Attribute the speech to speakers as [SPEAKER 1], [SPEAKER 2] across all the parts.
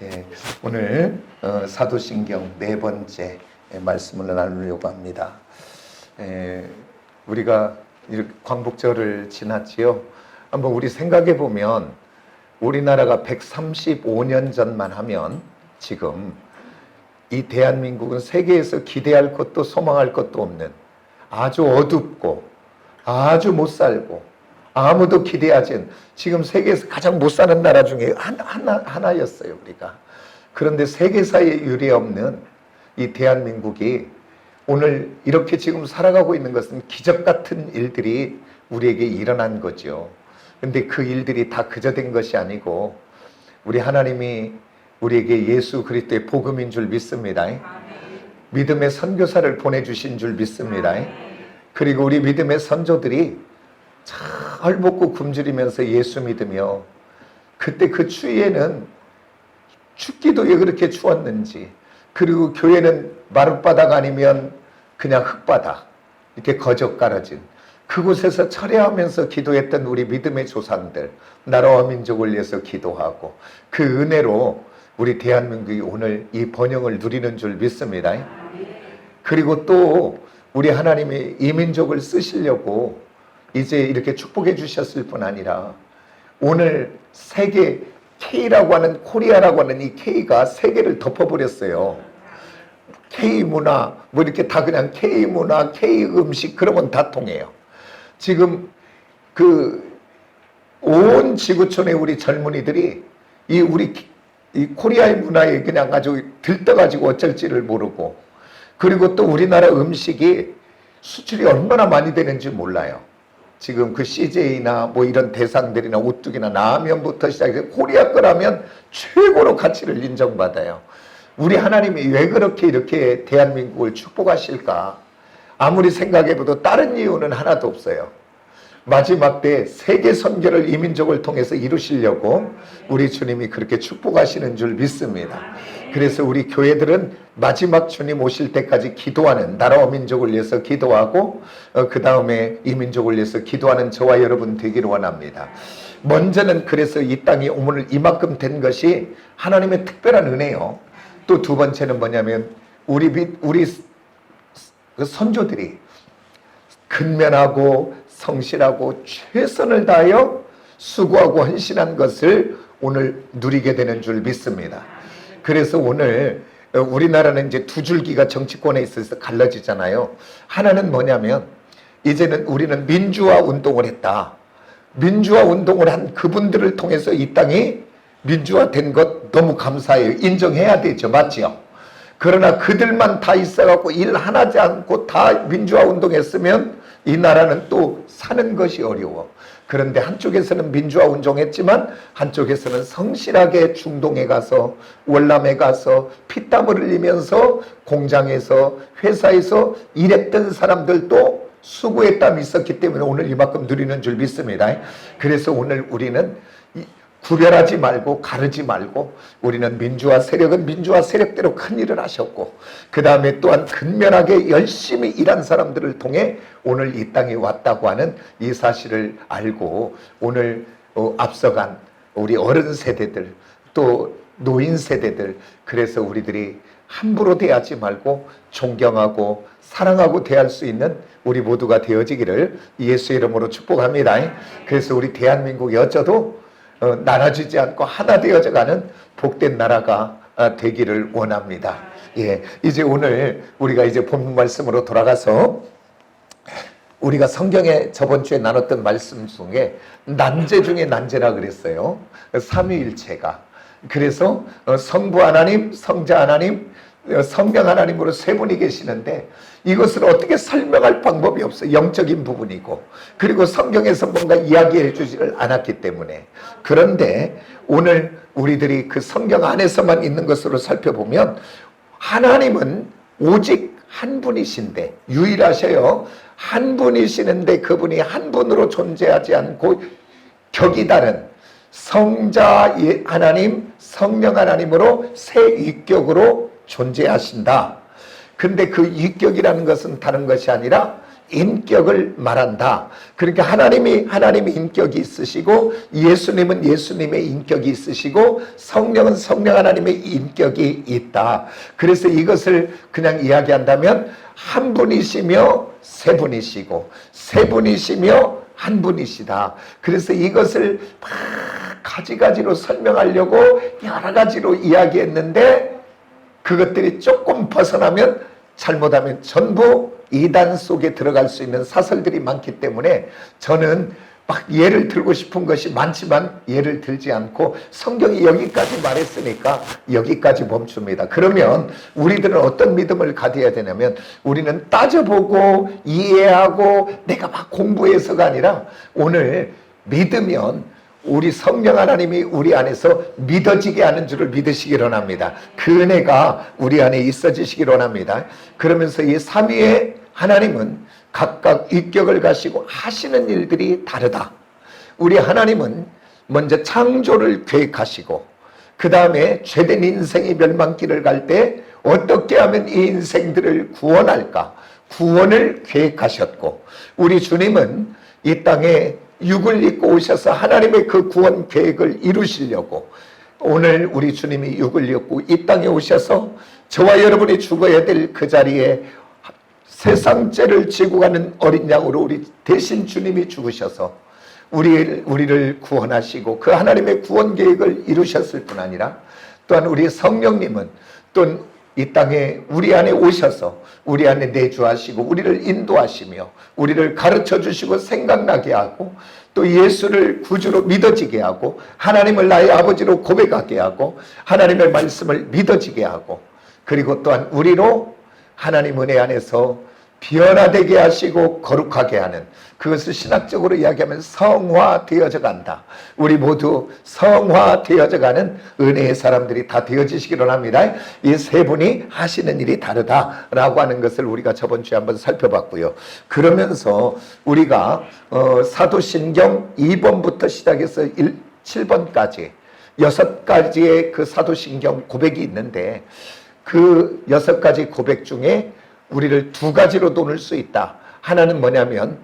[SPEAKER 1] 예, 오늘 사도신경 네 번째 말씀을 나누려고 합니다. 우리가 이렇게 광복절을 지났지요. 한번 우리 생각해 보면 우리나라가 135년 전만 하면 지금 이 대한민국은 세계에서 기대할 것도 소망할 것도 없는 아주 어둡고 아주 못 살고 아무도 기대하지 않은 지금 세계에서 가장 못 사는 나라 중에 하나였어요, 우리가. 그런데 세계사에 유례없는 이 대한민국이 오늘 이렇게 지금 살아가고 있는 것은 기적 같은 일들이 우리에게 일어난 거죠. 근데 그 일들이 다 그저 된 것이 아니고 우리 하나님이 우리에게 예수 그리스도의 복음인 줄 믿습니다. 믿음의 선교사를 보내주신 줄 믿습니다. 그리고 우리 믿음의 선조들이 잘 먹고 굶주리면서 예수 믿으며 그때 그 추위에는 춥기도 왜 그렇게 추웠는지, 그리고 교회는 마룻바닥 아니면 그냥 흙바닥 이렇게 거적 깔아진 그곳에서 철회하면서 기도했던 우리 믿음의 조상들, 나라와 민족을 위해서 기도하고 그 은혜로 우리 대한민국이 오늘 이 번영을 누리는 줄 믿습니다. 그리고 또 우리 하나님이 이 민족을 쓰시려고 이제 이렇게 축복해 주셨을 뿐 아니라 오늘 세계 K라고 하는, 코리아라고 하는 이 K가 세계를 덮어버렸어요. K문화 뭐 이렇게 다 그냥 K문화, K음식 그러면 다 통해요. 지금 그 온 지구촌의 우리 젊은이들이 우리 코리아의 문화에 그냥 아주 들떠가지고 어쩔지를 모르고, 그리고 또 우리나라 음식이 수출이 얼마나 많이 되는지 몰라요. 지금 그 CJ나 뭐 이런 대상들이나 오뚜기나 라면부터 시작해서 코리아 거라면 최고로 가치를 인정받아요. 우리 하나님이 왜 그렇게 이렇게 대한민국을 축복하실까? 아무리 생각해봐도 다른 이유는 하나도 없어요. 마지막 때 세계 선교를 이 민족을 통해서 이루시려고 우리 주님이 그렇게 축복하시는 줄 믿습니다. 그래서 우리 교회들은 마지막 주님 오실 때까지 기도하는, 나라와 민족을 위해서 기도하고 그 다음에 이 민족을 위해서 기도하는 저와 여러분 되기를 원합니다. 먼저는 그래서 이 땅이 오늘 이만큼 된 것이 하나님의 특별한 은혜요. 또 두 번째는 뭐냐면 우리 그 선조들이 근면하고 성실하고 최선을 다하여 수고하고 헌신한 것을 오늘 누리게 되는 줄 믿습니다. 그래서 오늘 우리나라는 이제 두 줄기가 정치권에 있어서 갈라지잖아요. 하나는 뭐냐면 이제는 우리는 민주화 운동을 했다. 민주화 운동을 한 그분들을 통해서 이 땅이 민주화된 것 너무 감사해요. 인정해야 되죠. 맞지요? 그러나 그들만 다 있어갖고 일 하나지 않고 다 민주화 운동했으면 이 나라는 또 사는 것이 어려워. 그런데 한쪽에서는 민주화 운동했지만 한쪽에서는 성실하게 중동에 가서 월남에 가서 피땀을 흘리면서 공장에서 회사에서 일했던 사람들도 수고의 땀이 있었기 때문에 오늘 이만큼 누리는 줄 믿습니다. 그래서 오늘 우리는 구별하지 말고 가르지 말고 우리는 민주화 세력은 민주화 세력대로 큰 일을 하셨고 그 다음에 또한 근면하게 열심히 일한 사람들을 통해 오늘 이 땅에 왔다고 하는 이 사실을 알고 오늘 앞서간 우리 어른 세대들 또 노인 세대들, 그래서 우리들이 함부로 대하지 말고 존경하고 사랑하고 대할 수 있는 우리 모두가 되어지기를 예수의 이름으로 축복합니다. 그래서 우리 대한민국이 어쩌도 나눠지지 않고 하나 되어져가는 복된 나라가 되기를 원합니다. 예, 이제 오늘 우리가 이제 본문 말씀으로 돌아가서 우리가 성경에 저번 주에 나눴던 말씀 중에 난제 중에 난제라 그랬어요. 삼위일체가. 그래서 성부 하나님, 성자 하나님, 성령 하나님으로 세 분이 계시는데 이것을 어떻게 설명할 방법이 없어요. 영적인 부분이고 그리고 성경에서 뭔가 이야기해 주지를 않았기 때문에. 그런데 오늘 우리들이 그 성경 안에서만 있는 것으로 살펴보면 하나님은 오직 한 분이신데 유일하셔요. 한 분이시는데 그분이 한 분으로 존재하지 않고 격이 다른 성자 하나님, 성령 하나님으로 세 위격으로 존재하신다. 근데 그 위격이라는 것은 다른 것이 아니라 인격을 말한다. 그러니까 하나님이 인격이 있으시고, 예수님은 예수님의 인격이 있으시고, 성령은 성령 하나님의 인격이 있다. 그래서 이것을 그냥 이야기한다면 한 분이시며 세 분이시고, 세 분이시며 한 분이시다. 그래서 이것을 막 가지가지로 설명하려고 여러 가지로 이야기했는데, 그것들이 조금 벗어나면, 잘못하면 전부 이단 속에 들어갈 수 있는 사설들이 많기 때문에 저는 막 예를 들고 싶은 것이 많지만 예를 들지 않고, 성경이 여기까지 말했으니까 여기까지 멈춥니다. 그러면 우리들은 어떤 믿음을 가져야 되냐면, 우리는 따져보고 이해하고 내가 막 공부해서가 아니라, 오늘 믿으면 우리 성령 하나님이 우리 안에서 믿어지게 하는 줄을 믿으시기 원합니다. 그 은혜가 우리 안에 있어지시기 원합니다. 그러면서 이 삼위의 하나님은 각각 인격을 가지고 하시는 일들이 다르다. 우리 하나님은 먼저 창조를 계획하시고, 그 다음에 죄된 인생이 멸망길을 갈 때 어떻게 하면 이 인생들을 구원할까, 구원을 계획하셨고, 우리 주님은 이 땅에 육을 입고 오셔서 하나님의 그 구원 계획을 이루시려고, 오늘 우리 주님이 육을 입고 이 땅에 오셔서 저와 여러분이 죽어야 될 그 자리에 세상 죄를 지고 가는 어린 양으로 우리 대신 주님이 죽으셔서 우리를 구원하시고, 그 하나님의 구원 계획을 이루셨을 뿐 아니라, 또한 우리 성령님은 또 이 땅에 우리 안에 오셔서 우리 안에 내주하시고, 우리를 인도하시며 우리를 가르쳐 주시고 생각나게 하고, 또 예수를 구주로 믿어지게 하고, 하나님을 나의 아버지로 고백하게 하고, 하나님의 말씀을 믿어지게 하고, 그리고 또한 우리로 하나님 은혜 안에서 변화되게 하시고 거룩하게 하는, 그것을 신학적으로 이야기하면 성화되어져 간다. 우리 모두 성화되어져 가는 은혜의 사람들이 다 되어지시기를 합니다. 이 세 분이 하시는 일이 다르다라고 하는 것을 우리가 저번 주에 한번 살펴봤고요. 그러면서 우리가 사도신경 2번부터 시작해서 7번까지 6가지의 그 사도신경 고백이 있는데, 그 6가지 고백 중에 우리를 2가지로 도울 수 있다. 하나는 뭐냐면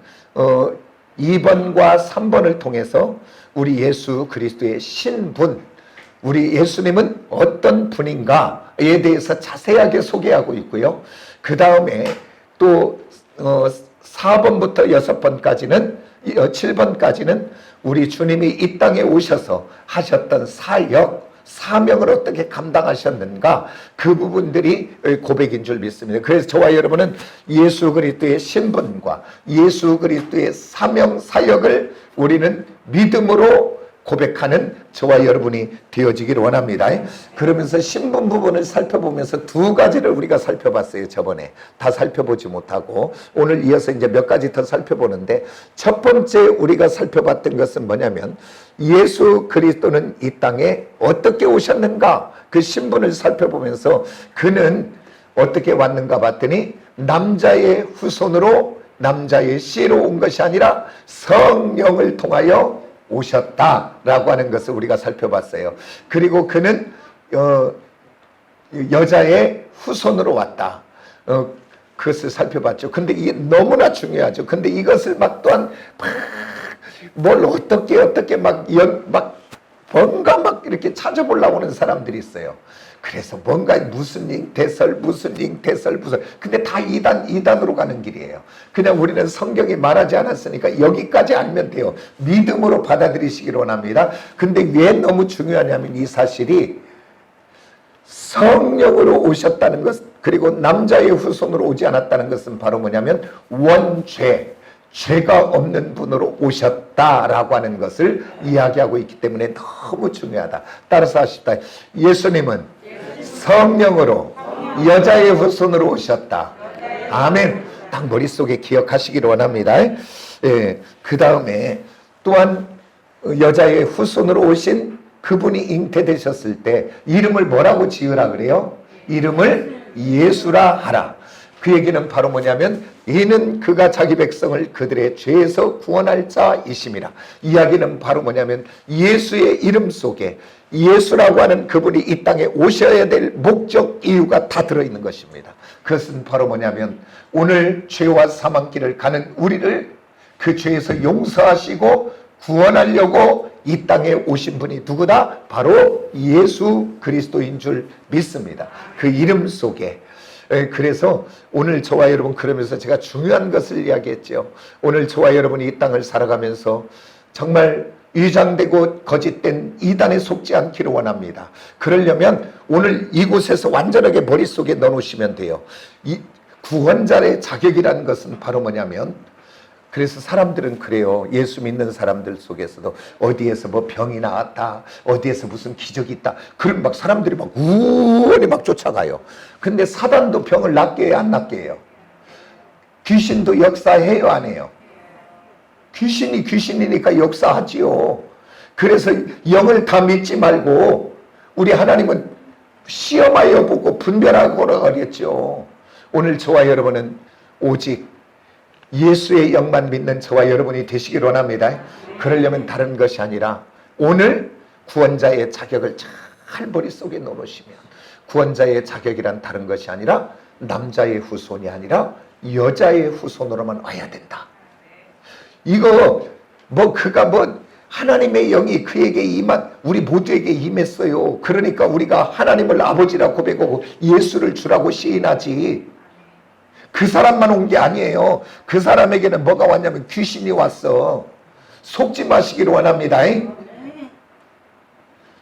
[SPEAKER 1] 2번과 3번을 통해서 우리 예수 그리스도의 신분, 우리 예수님은 어떤 분인가에 대해서 자세하게 소개하고 있고요. 그 다음에 또 4번부터 6번까지는 7번까지는 우리 주님이 이 땅에 오셔서 하셨던 사역, 사명을 어떻게 감당하셨는가, 그 부분들이 고백인 줄 믿습니다. 그래서 저와 여러분은 예수 그리스도의 신분과 예수 그리스도의 사명 사역을 우리는 믿음으로 고백하는 저와 여러분이 되어지기를 원합니다. 그러면서 신분 부분을 살펴보면서 2가지를 우리가 살펴봤어요. 저번에 다 살펴보지 못하고 오늘 이어서 이제 몇 가지 더 살펴보는데, 첫 번째 우리가 살펴봤던 것은 뭐냐면, 예수 그리스도는 이 땅에 어떻게 오셨는가, 그 신분을 살펴보면서 그는 어떻게 왔는가 봤더니, 남자의 후손으로, 남자의 씨로 온 것이 아니라 성령을 통하여 오셨다라고 하는 것을 우리가 살펴봤어요. 그리고 그는 여자의 후손으로 왔다. 그것을 살펴봤죠. 근데 이게 너무나 중요하죠. 근데 이것을 막 또한 뭘 어떻게 막 뭔가 막 이렇게 찾아보려고 하는 사람들이 있어요. 그래서 뭔가 무슨 링대설 근데 다 이단으로 가는 길이에요. 그냥 우리는 성경이 말하지 않았으니까 여기까지 알면 돼요. 믿음으로 받아들이시기를 원합니다. 근데 왜 너무 중요하냐면, 이 사실이 성령으로 오셨다는 것, 그리고 남자의 후손으로 오지 않았다는 것은 바로 뭐냐면 죄가 없는 분으로 오셨다라고 하는 것을 이야기하고 있기 때문에 너무 중요하다. 따라서 하십시다. 예수님은 성령으로 여자의 후손으로 오셨다. 아멘. 딱 머릿속에 기억하시기를 원합니다. 그 다음에 또한 여자의 후손으로 오신 그분이 잉태되셨을 때 이름을 뭐라고 지으라 그래요? 이름을 예수라 하라. 그 얘기는 바로 뭐냐면 이는 그가 자기 백성을 그들의 죄에서 구원할 자이심이라. 이야기는 바로 뭐냐면 예수의 이름 속에 예수라고 하는 그분이 이 땅에 오셔야 될 목적 이유가 다 들어있는 것입니다. 그것은 바로 뭐냐면 오늘 죄와 사망길을 가는 우리를 그 죄에서 용서하시고 구원하려고 이 땅에 오신 분이 누구다? 바로 예수 그리스도인 줄 믿습니다. 그 이름 속에. 그래서 오늘 저와 여러분, 그러면서 제가 중요한 것을 이야기했죠. 오늘 저와 여러분이 이 땅을 살아가면서 정말 위장되고 거짓된 이단에 속지 않기를 원합니다. 그러려면 오늘 이곳에서 완전하게 머릿속에 넣어놓으시면 돼요. 이 구원자의 자격이라는 것은 바로 뭐냐면, 그래서 사람들은 그래요. 예수 믿는 사람들 속에서도 어디에서 뭐 병이 나왔다, 어디에서 무슨 기적이 있다, 그럼 막 사람들이 막 우원히 막 쫓아가요. 근데 사단도 병을 낫게 해요, 안 낫게 해요? 귀신도 역사해요, 안 해요? 귀신이 귀신이니까 역사하지요. 그래서 영을 다 믿지 말고 우리 하나님은 시험하여 보고 분별하고라 그랬죠. 오늘 저와 여러분은 오직 예수의 영만 믿는 저와 여러분이 되시길 원합니다. 그러려면 다른 것이 아니라 오늘 구원자의 자격을 잘 머릿속에 넣으시면, 구원자의 자격이란 다른 것이 아니라 남자의 후손이 아니라 여자의 후손으로만 와야 된다. 이거 뭐 그가 뭐 하나님의 영이 그에게 임한, 우리 모두에게 임했어요. 그러니까 우리가 하나님을 아버지라 고백하고 예수를 주라고 시인하지, 그 사람만 온 게 아니에요. 그 사람에게는 뭐가 왔냐면 귀신이 왔어. 속지 마시기를 원합니다.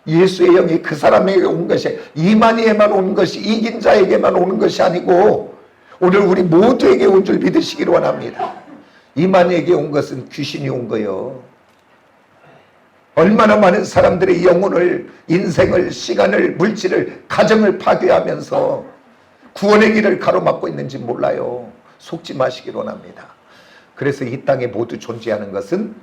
[SPEAKER 1] 예수의 영이 그 사람에게 온 것이, 이만희에만 온 것이, 이긴 자에게만 오는 것이 아니고 오늘 우리 모두에게 온 줄 믿으시기를 원합니다. 이만희에게 온 것은 귀신이 온 거예요. 얼마나 많은 사람들의 영혼을, 인생을, 시간을, 물질을, 가정을 파괴하면서 구원의 길을 가로막고 있는지 몰라요. 속지 마시기를 원합니다. 그래서 이 땅에 모두 존재하는 것은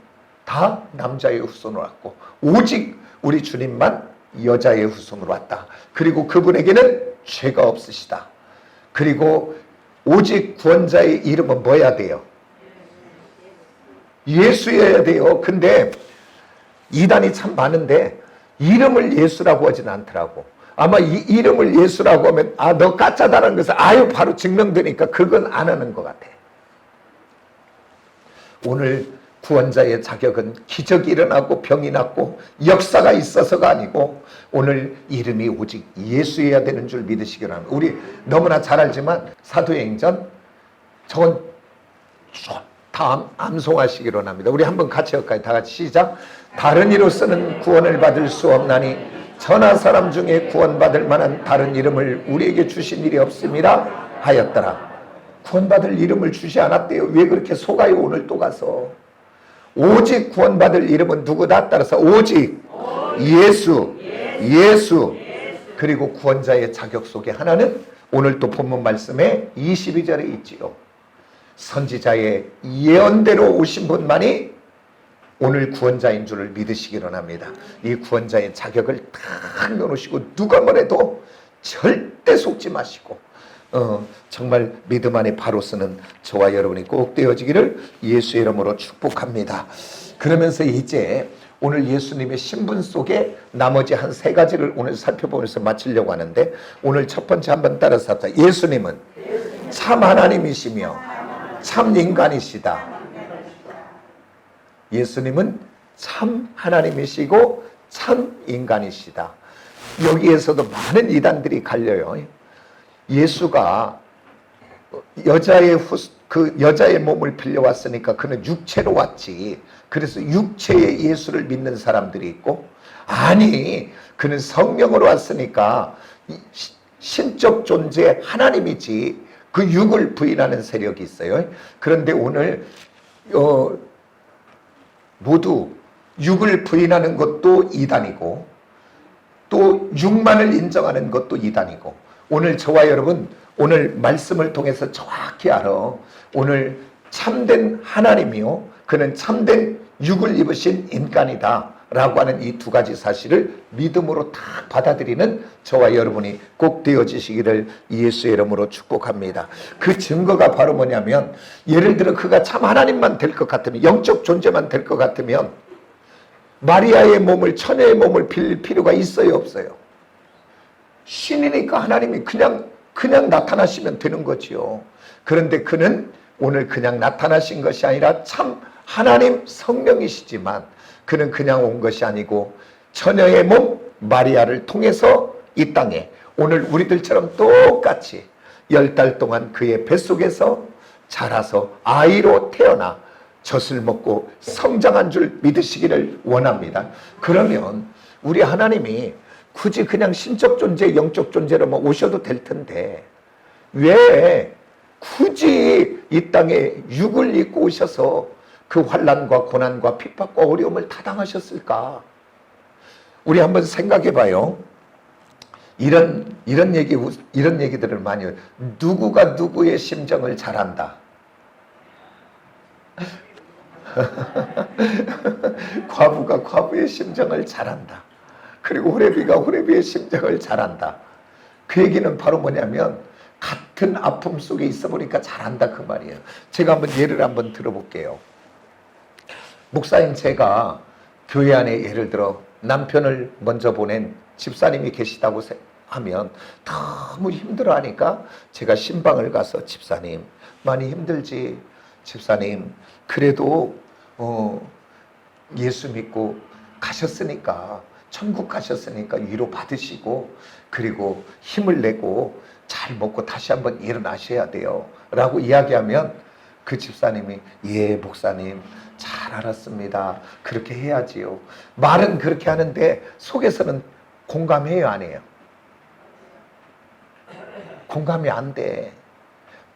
[SPEAKER 1] 다 남자의 후손으로 왔고 오직 우리 주님만 여자의 후손으로 왔다. 그리고 그분에게는 죄가 없으시다. 그리고 오직 구원자의 이름은 뭐야 돼요? 예수여야 돼요. 근데 이단이 참 많은데 이름을 예수라고 하진 않더라고. 아마 이 이름을 예수라고 하면 너 가짜다라는 것을 바로 증명되니까 그건 안 하는 것 같아. 오늘 구원자의 자격은 기적이 일어나고 병이 낫고 역사가 있어서가 아니고 오늘 이름이 오직 예수여야 되는 줄 믿으시기를 합니다. 우리 너무나 잘 알지만 사도행전 저건 다 암송하시기로 합니다. 우리 한번 같이 할까요? 다 같이 시작. 다른 이로서는 구원을 받을 수 없나니 천하 사람 중에 구원받을 만한 다른 이름을 우리에게 주신 일이 없음이라 하였더라. 구원받을 이름을 주지 않았대요. 왜 그렇게 속아요? 오늘 또 가서 오직 구원받을 이름은 누구다? 따라서 오직 예수. 그리고 구원자의 자격 속에 하나는 오늘 또 본문 말씀에 22절에 있지요. 선지자의 예언대로 오신 분만이 오늘 구원자인 줄을 믿으시기를 합니다. 이 구원자의 자격을 딱 넣으시고 누가 뭐래도 절대 속지 마시고 정말 믿음 안에 바로 서는 저와 여러분이 꼭 되어지기를 예수의 이름으로 축복합니다. 그러면서 이제 오늘 예수님의 신분 속에 나머지 한 세 가지를 오늘 살펴보면서 마치려고 하는데, 오늘 첫 번째 한번 따라서 합시다. 예수님은 참 하나님이시며 참 인간이시다. 예수님은 참 하나님이시고 참 인간이시다. 여기에서도 많은 이단들이 갈려요. 예수가 여자의 몸을 빌려왔으니까 그는 육체로 왔지. 그래서 육체의 예수를 믿는 사람들이 있고, 아니 그는 성령으로 왔으니까 신적 존재 하나님이지 그 육을 부인하는 세력이 있어요. 그런데 오늘 모두 육을 부인하는 것도 이단이고 또 육만을 인정하는 것도 이단이고, 오늘 저와 여러분 오늘 말씀을 통해서 정확히 알아. 오늘 참된 하나님이요 그는 참된 육을 입으신 인간이다 라고 하는 이 두 가지 사실을 믿음으로 딱 받아들이는 저와 여러분이 꼭 되어지시기를 예수의 이름으로 축복합니다. 그 증거가 바로 뭐냐면, 예를 들어 그가 참 하나님만 될 것 같으면, 영적 존재만 될 것 같으면 마리아의 몸을, 처녀의 몸을 빌릴 필요가 있어요, 없어요? 신이니까 하나님이 그냥 나타나시면 되는 거지요. 그런데 그는 오늘 그냥 나타나신 것이 아니라 참 하나님 성령이시지만, 그는 그냥 온 것이 아니고 처녀의 몸 마리아를 통해서 이 땅에 오늘 우리들처럼 똑같이 10달 동안 그의 뱃속에서 자라서 아이로 태어나 젖을 먹고 성장한 줄 믿으시기를 원합니다. 그러면 우리 하나님이 굳이 그냥 신적 존재, 영적 존재로만 오셔도 될 텐데 왜 굳이 이 땅에 육을 입고 오셔서 그 환난과 고난과 핍박과 어려움을 다 당하셨을까? 우리 한번 생각해 봐요. 이런 얘기들을 많이 해요. 누구가 누구의 심정을 잘 안다. 과부가 과부의 심정을 잘 안다. 그리고 호레비가 호레비의 심정을 잘 안다. 그 얘기는 바로 뭐냐면 같은 아픔 속에 있어 보니까 잘 안다 그 말이에요. 제가 한번 예를 한번 들어볼게요. 목사님, 제가 교회 안에 예를 들어 남편을 먼저 보낸 집사님이 계시다고 하면 너무 힘들어하니까 제가 신방을 가서, 집사님 많이 힘들지? 집사님 그래도 예수 믿고 가셨으니까, 천국 가셨으니까 위로 받으시고 그리고 힘을 내고 잘 먹고 다시 한번 일어나셔야 돼요 라고 이야기하면 그 집사님이 예 목사님 잘 알았습니다, 그렇게 해야지요. 말은 그렇게 하는데 속에서는 공감해요, 안 해요? 공감이 안 돼.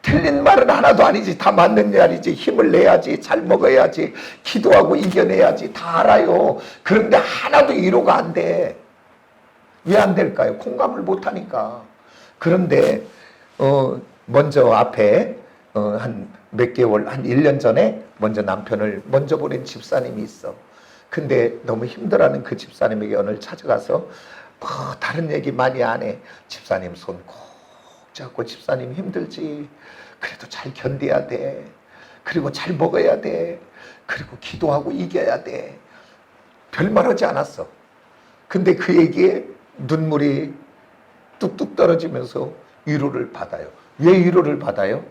[SPEAKER 1] 틀린 말은 하나도 아니지. 다 맞는 말이지. 힘을 내야지, 잘 먹어야지, 기도하고 이겨내야지, 다 알아요. 그런데 하나도 위로가 안 돼. 왜 안 될까요? 공감을 못하니까. 그런데 먼저 앞에 한 몇 개월, 한 1년 전에 먼저 남편을 먼저 보낸 집사님이 있어. 근데 너무 힘들어하는 그 집사님에게 오늘 찾아가서 뭐 다른 얘기 많이 안 해. 집사님 손 꼭 잡고, 집사님 힘들지? 그래도 잘 견뎌야 돼. 그리고 잘 먹어야 돼. 그리고 기도하고 이겨야 돼. 별말 하지 않았어. 근데 그 얘기에 눈물이 뚝뚝 떨어지면서 위로를 받아요. 왜 위로를 받아요?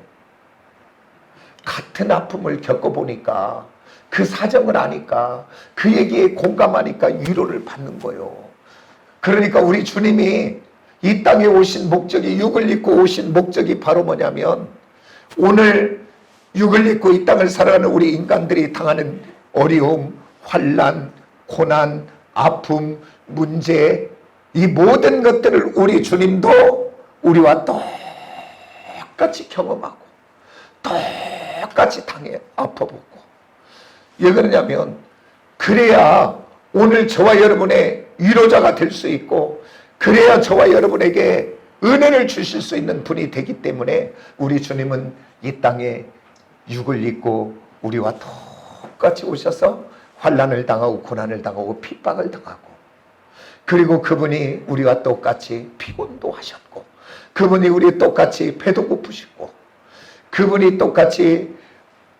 [SPEAKER 1] 같은 아픔을 겪어보니까, 그 사정을 아니까, 그 얘기에 공감하니까 위로를 받는 거예요. 그러니까 우리 주님이 이 땅에 오신 목적이, 육을 입고 오신 목적이 바로 뭐냐면, 오늘 육을 입고 이 땅을 살아가는 우리 인간들이 당하는 어려움, 환난, 고난, 아픔, 문제, 이 모든 것들을 우리 주님도 우리와 똑같이 경험하고 똑같이 당해 아파보고, 왜 그러냐면 그래야 오늘 저와 여러분의 위로자가 될 수 있고, 그래야 저와 여러분에게 은혜를 주실 수 있는 분이 되기 때문에 우리 주님은 이 땅에 육을 입고 우리와 똑같이 오셔서 환난을 당하고 고난을 당하고 핍박을 당하고, 그리고 그분이 우리와 똑같이 피곤도 하셨고, 그분이 우리 똑같이 배도 고프시고, 그분이 똑같이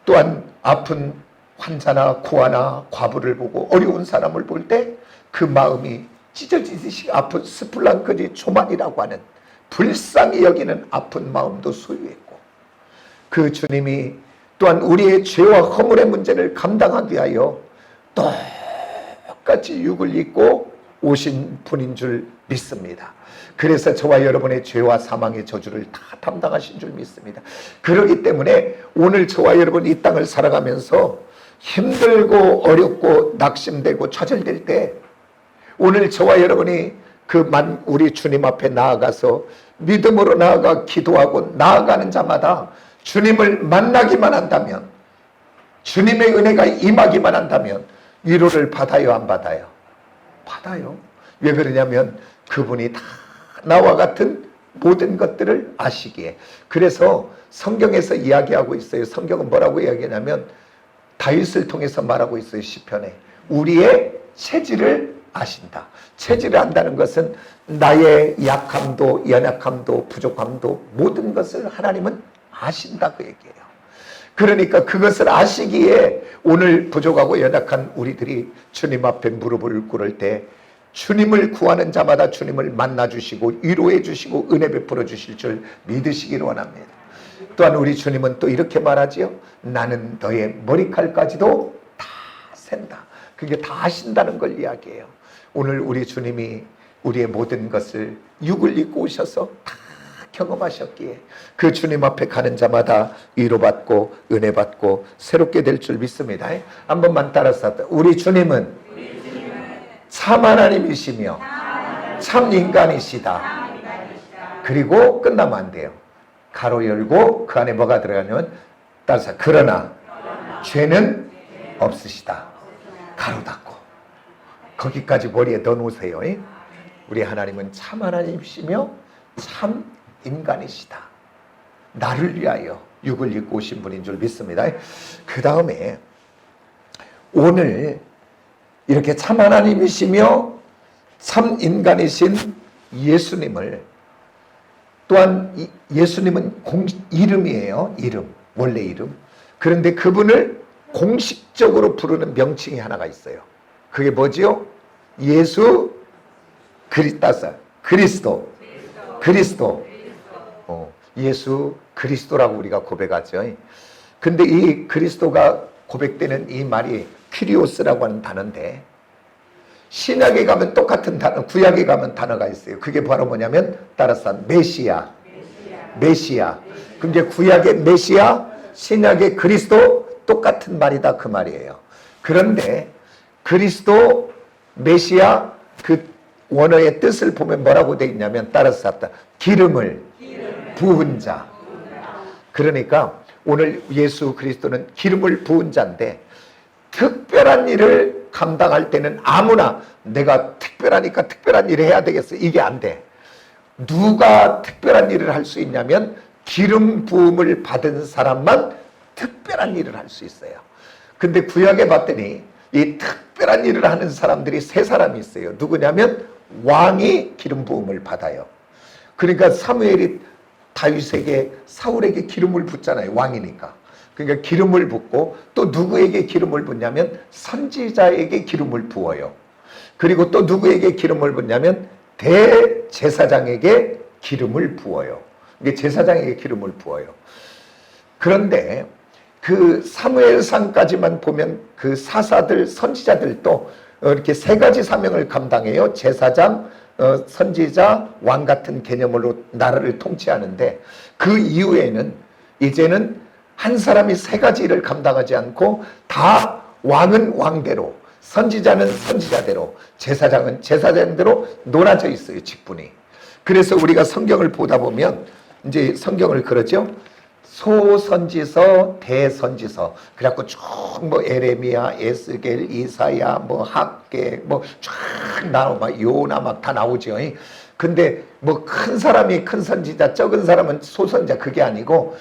[SPEAKER 1] 또한 아픈 환자나 고아나 과부를 보고 어려운 사람을 볼 때 그 마음이 찢어지듯이 아픈 스플랑크지 조만이라고 하는 불쌍히 여기는 아픈 마음도 소유했고, 그 주님이 또한 우리의 죄와 허물의 문제를 감당하기 위하여 똑같이 육을 입고 오신 분인 줄 믿습니다. 그래서 저와 여러분의 죄와 사망의 저주를 다 담당하신 줄 믿습니다. 그렇기 때문에 오늘 저와 여러분 이 땅을 살아가면서 힘들고 어렵고 낙심되고 좌절될 때, 오늘 저와 여러분이 우리 주님 앞에 나아가서 믿음으로 나아가 기도하고 나아가는 자마다 주님을 만나기만 한다면, 주님의 은혜가 임하기만 한다면 위로를 받아요, 안 받아요? 받아요. 왜 그러냐면 그분이 다 나와 같은 모든 것들을 아시기에. 그래서 성경에서 이야기하고 있어요. 성경은 뭐라고 이야기하냐면 다윗을 통해서 말하고 있어요. 시편에 우리의 체질을 아신다. 체질을 안다는 것은 나의 약함도 연약함도 부족함도 모든 것을 하나님은 아신다 그 얘기예요. 그러니까 그것을 아시기에 오늘 부족하고 연약한 우리들이 주님 앞에 무릎을 꿇을 때 주님을 구하는 자마다 주님을 만나 주시고 위로해 주시고 은혜 베풀어 주실 줄 믿으시기를 원합니다. 또한 우리 주님은 또 이렇게 말하지요. 나는 너의 머리칼까지도 다 센다. 그게 다 아신다는 걸 이야기해요. 오늘 우리 주님이 우리의 모든 것을 육을 입고 오셔서 다 경험하셨기에 그 주님 앞에 가는 자마다 위로받고 은혜받고 새롭게 될 줄 믿습니다. 한 번만 따라서 우리 주님은 참 하나님이시며 참 인간이시다. 그리고 끝나면 안 돼요. 가로 열고 그 안에 뭐가 들어가냐면 따라서 그러나 죄는 없으시다. 가로 닫고 거기까지 머리에 넣어 놓으세요. 우리 하나님은 참 하나님이시며 참 인간이시다. 나를 위하여 육을 입고 오신 분인 줄 믿습니다. 그 다음에 오늘 이렇게 참 하나님이시며 참 인간이신 예수님을 또한 예수님은 이름이에요. 이름, 원래 이름. 그런데 그분을 공식적으로 부르는 명칭이 하나가 있어요. 그게 뭐지요? 예수 그리스도. 예수 그리스도라고 우리가 고백하죠. 근데 이 그리스도가 고백되는 이 말이 퀴리오스라고 하는 단어인데 신약에 가면 똑같은 단어, 구약에 가면 단어가 있어요. 그게 바로 뭐냐면 따라서 메시아. 근데 구약의 메시아, 신약의 그리스도 똑같은 말이다 그 말이에요. 그런데 그리스도, 메시아 그 원어의 뜻을 보면 뭐라고 되어 있냐면 따라서 기름을 부은 자. 그러니까 오늘 예수 그리스도는 기름을 부은 자인데 특별한 일을 감당할 때는 아무나 내가 특별하니까 특별한 일을 해야 되겠어. 이게 안 돼. 누가 특별한 일을 할 수 있냐면 기름 부음을 받은 사람만 특별한 일을 할 수 있어요. 근데 구약에 봤더니 이 특별한 일을 하는 사람들이 세 사람이 있어요. 누구냐면 왕이 기름 부음을 받아요. 그러니까 사무엘이 다윗에게 사울에게 기름을 붓잖아요. 왕이니까. 그러니까 기름을 붓고 또 누구에게 기름을 붓냐면 선지자에게 기름을 부어요. 그리고 또 누구에게 기름을 붓냐면 대제사장에게 기름을 부어요. 이게 제사장에게 기름을 부어요. 그런데 그 사무엘상까지만 보면 그 사사들, 선지자들도 이렇게 세 가지 사명을 감당해요. 제사장, 선지자, 왕 같은 개념으로 나라를 통치하는데 그 이후에는 이제는 한 사람이 세 가지 일을 감당하지 않고 다 왕은 왕대로, 선지자는 선지자대로, 제사장은 제사장대로 놀아져 있어요, 직분이. 그래서 우리가 성경을 보다 보면 이제 성경을 그러죠. 소선지서, 대선지서. 그래갖고 쭉 뭐 에레미야, 에스겔, 이사야, 뭐 학계, 뭐 쫙 나오, 막 요나 막 다 나오죠. 근데 뭐 큰 사람이 큰 선지자, 적은 사람은 소선지자 그게 아니고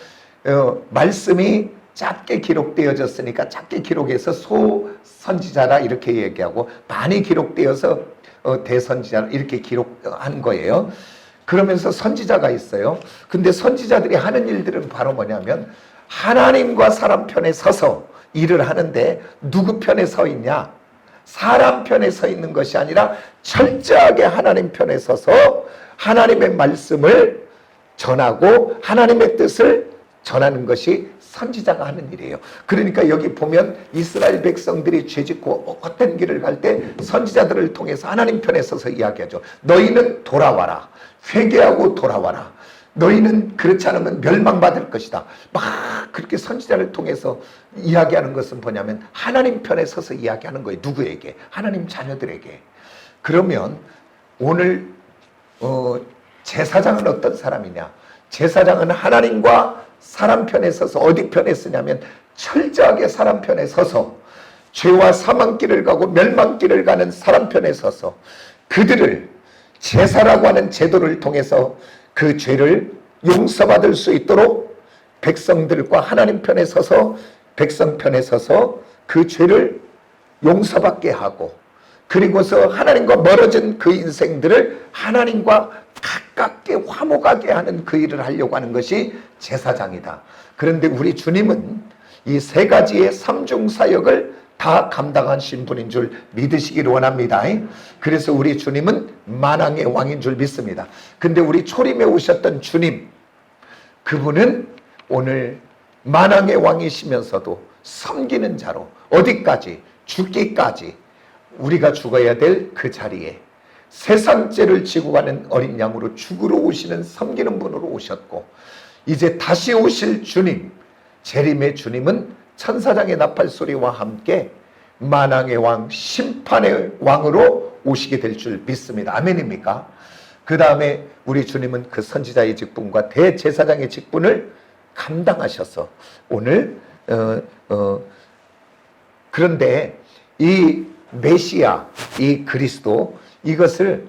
[SPEAKER 1] 말씀이 짧게 기록되어졌으니까 짧게 기록해서 소선지자라 이렇게 얘기하고 많이 기록되어서 대선지자 이렇게 기록한 거예요. 그러면서 선지자가 있어요. 근데 선지자들이 하는 일들은 바로 뭐냐면 하나님과 사람 편에 서서 일을 하는데 누구 편에 서 있냐? 사람 편에 서 있는 것이 아니라 철저하게 하나님 편에 서서 하나님의 말씀을 전하고 하나님의 뜻을 전하는 것이 선지자가 하는 일이에요. 그러니까 여기 보면 이스라엘 백성들이 죄짓고 헛된 길을 갈 때 선지자들을 통해서 하나님 편에 서서 이야기하죠. 너희는 돌아와라. 회개하고 돌아와라. 너희는 그렇지 않으면 멸망받을 것이다. 막 그렇게 선지자를 통해서 이야기하는 것은 뭐냐면 하나님 편에 서서 이야기하는 거예요. 누구에게? 하나님 자녀들에게. 그러면 오늘 제사장은 어떤 사람이냐? 제사장은 하나님과 사람 편에 서서 어디 편에 서냐면 철저하게 사람 편에 서서 죄와 사망길을 가고 멸망길을 가는 사람 편에 서서 그들을 제사라고 하는 제도를 통해서 그 죄를 용서받을 수 있도록 백성들과 하나님 편에 서서 백성편에 서서 그 죄를 용서받게 하고, 그리고서 하나님과 멀어진 그 인생들을 하나님과 가깝게 화목하게 하는 그 일을 하려고 하는 것이 제사장이다. 그런데 우리 주님은 이 세 가지의 삼중사역을 다 감당하신 분인 줄 믿으시기를 원합니다. 그래서 우리 주님은 만왕의 왕인 줄 믿습니다. 근데 우리 초림에 오셨던 주님, 그분은 오늘 만왕의 왕이시면서도 섬기는 자로 어디까지? 죽기까지 우리가 죽어야 될 그 자리에 세상죄를 지고 가는 어린 양으로 죽으러 오시는 섬기는 분으로 오셨고, 이제 다시 오실 주님, 재림의 주님은 천사장의 나팔소리와 함께 만왕의 왕, 심판의 왕으로 오시게 될 줄 믿습니다. 아멘입니까? 그 다음에 우리 주님은 그 선지자의 직분과 대제사장의 직분을 감당하셔서 오늘 그런데 이 메시아, 이 그리스도, 이것을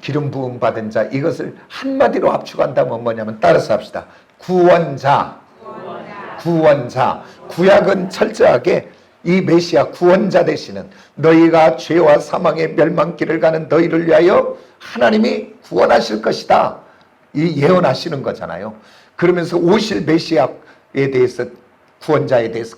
[SPEAKER 1] 기름 부음 받은 자, 이것을 한마디로 압축한다면 뭐냐면 따라서 합시다. 구원자. 구약은 철저하게 이 메시아 구원자 되시는, 너희가 죄와 사망의 멸망길을 가는 너희를 위하여 하나님이 구원하실 것이다, 이 예언하시는 거잖아요. 그러면서 오실 메시아에 대해서, 구원자에 대해서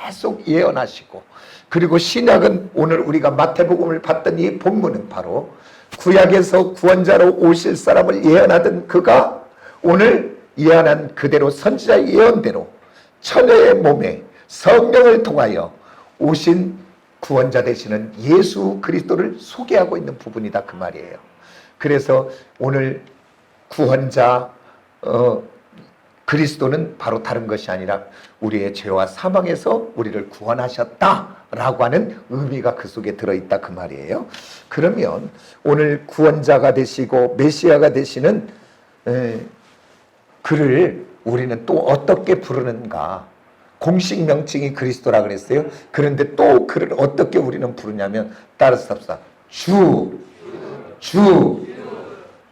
[SPEAKER 1] 계속 예언하시고, 그리고 신약은 오늘 우리가 마태복음을 봤던 이 본문은 바로 구약에서 구원자로 오실 사람을 예언하던 그가 오늘 예언한 그대로, 선지자의 예언대로 처녀의 몸에 성령을 통하여 오신 구원자 되시는 예수 그리스도를 소개하고 있는 부분이다, 그 말이에요. 그래서 오늘 구원자 그리스도는 바로 다른 것이 아니라 우리의 죄와 사망에서 우리를 구원하셨다라고 하는 의미가 그 속에 들어있다, 그 말이에요. 그러면 오늘 구원자가 되시고 메시아가 되시는 그를 우리는 또 어떻게 부르는가? 공식 명칭이 그리스도라 그랬어요. 그런데 또 그를 어떻게 우리는 부르냐면 따라서 합시다. 주.